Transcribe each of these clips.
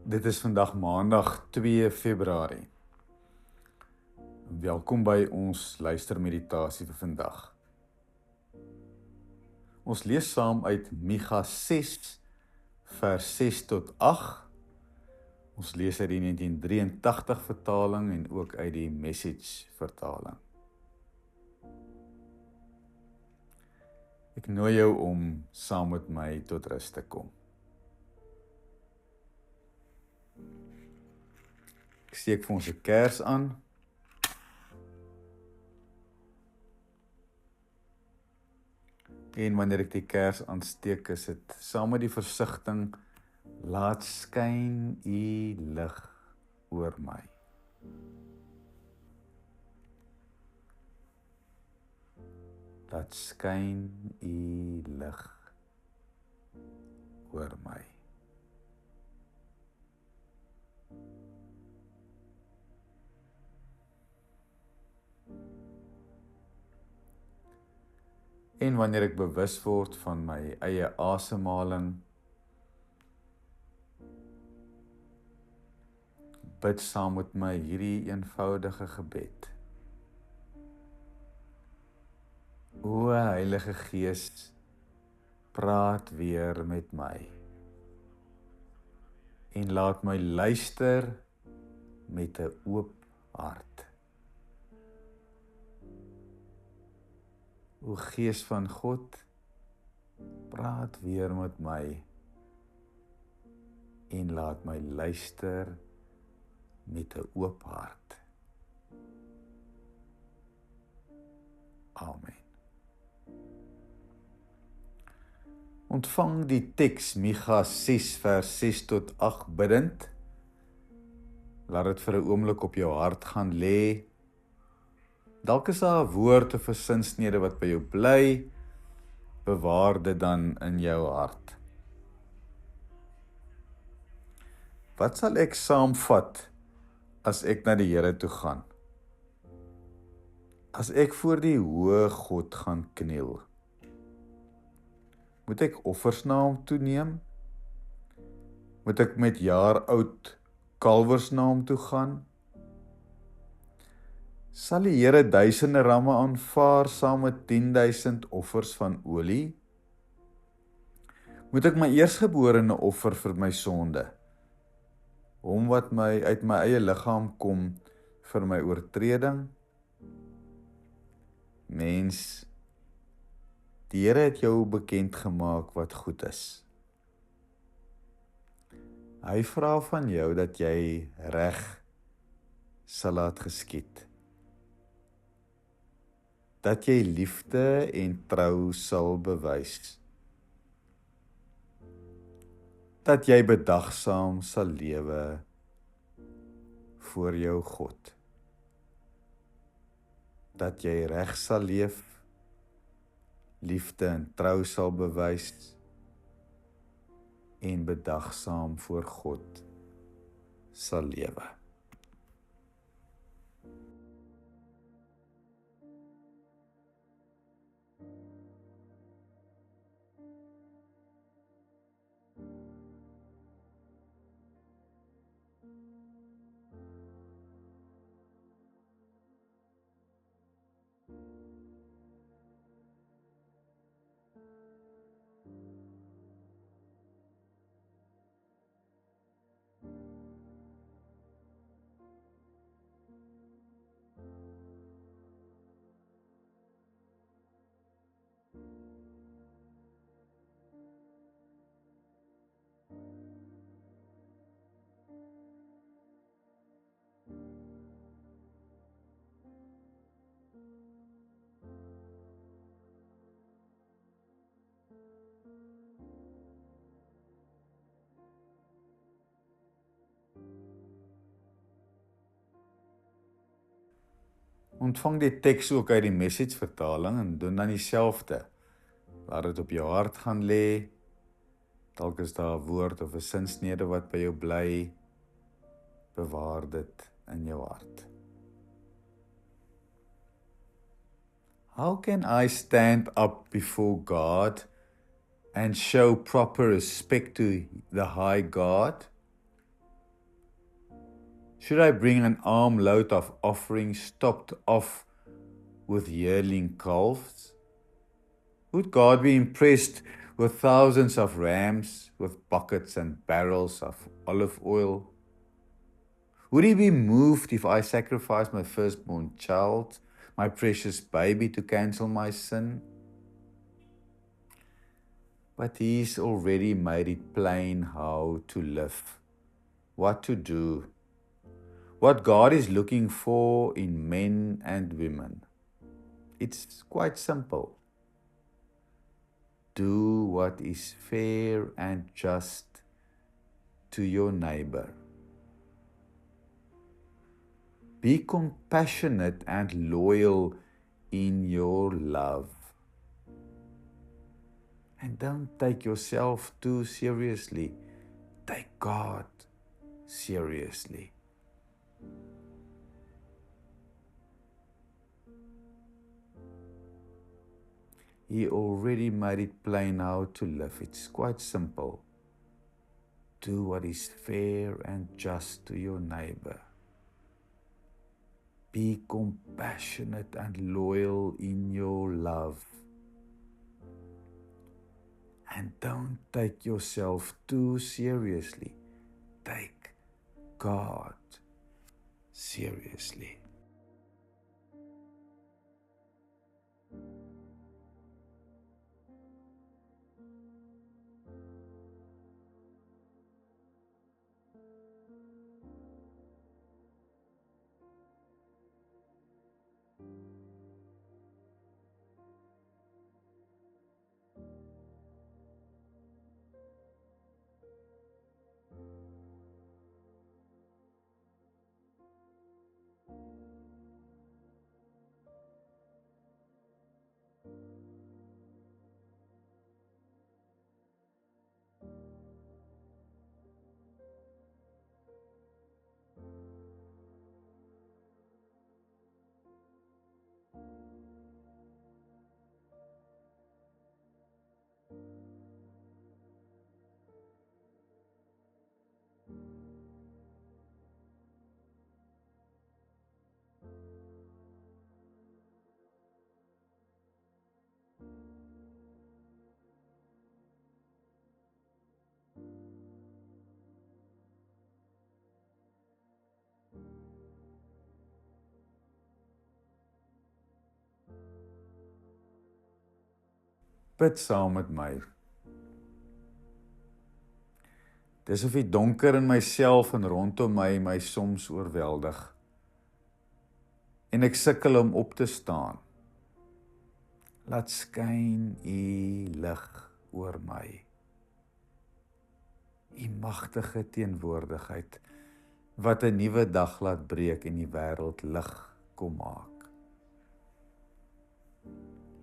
Dit is vandag maandag 2 Februarie. Welkom by ons luistermeditasie vir vandag. Ons lees saam uit Micha 6 vers 6 tot 8. Ons lees uit die 1983 vertaling en ook uit die Message vertaling. Ek nooi jou om saam met my tot rus te kom. Ek steek vir ons 'n kers aan. En wanneer ek die kers aansteek, is dit saam met die versigtiging: laat skyn u lig oor my. Laat skyn u lig oor my. En wanneer ek bewus word van my eie asemhaling, bid saam met my hierdie eenvoudige gebed. O Heilige Gees, praat weer met my en laat my luister met 'n oop hart. O Gees van God, praat weer met my en laat my luister met 'n oop hart. Amen. Ontvang die teks Micha 6 vers 6 tot 8 bidend. Laat dit vir 'n oomblik op jou hart gaan lê. Dalk is daar 'n woord of 'n sinsnede wat by jou bly, bewaar dit dan in jou hart. Wat sal ek saamvat as ek na die Here toe gaan? As ek voor die hoë God gaan kniel, moet ek offers na hom toe neem? Moet ek met jaar oud kalwers na hom toe gaan? Sal die Here duisende ramme aanvaar saam met 10,000 offers van olie? Moet ek my eersgeborene offer vir my sonde, hom wat uit my eie liggaam kom vir my oortreding? Mens, die Here het jou bekend gemaak wat goed is. Hy vra van jou dat jy reg sal laat geskied. Dat jy liefde en trou sal bewys. Dat jy bedagsaam sal lewe voor jou God. Dat jy reg sal leef, liefde en trou sal bewys en bedagsaam voor God sal lewe. Ontvang die teks ook uit die Message vertaling en doen dan dieselfde. Laat dit op jou hart gaan lê. Dalk is daar 'n woord of 'n sinsnede wat by jou bly. Bewaar dit in jou hart. How can I stand up before God and show proper respect to the high God? Should I bring an armload of offerings topped off with yearling calves? Would God be impressed with thousands of rams, with buckets and barrels of olive oil? Would He be moved if I sacrificed my firstborn child, my precious baby, to cancel my sin? But He's already made it plain how to live, what to do, what God is looking for in men and women. It's quite simple. Do what is fair and just to your neighbor. Be compassionate and loyal in your love. And don't take yourself too seriously. Take God seriously. He already made it plain how to live. It's quite simple. Do what is fair and just to your neighbor. Be compassionate and loyal in your love. And don't take yourself too seriously. Take God seriously. Bid saam met my. Dis of die donker in myself en rondom my soms oorweldig. En ek sukkel om op te staan. Laat skyn U lig oor my. U magtige teenwoordigheid wat 'n nuwe dag laat breek en die wêreld lig kom maak.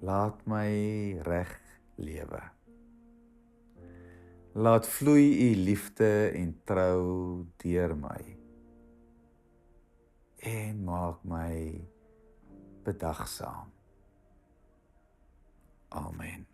Laat my reg lewe. Laat vloei U liefde en trou deur my. En maak my bedagsaam. Amen.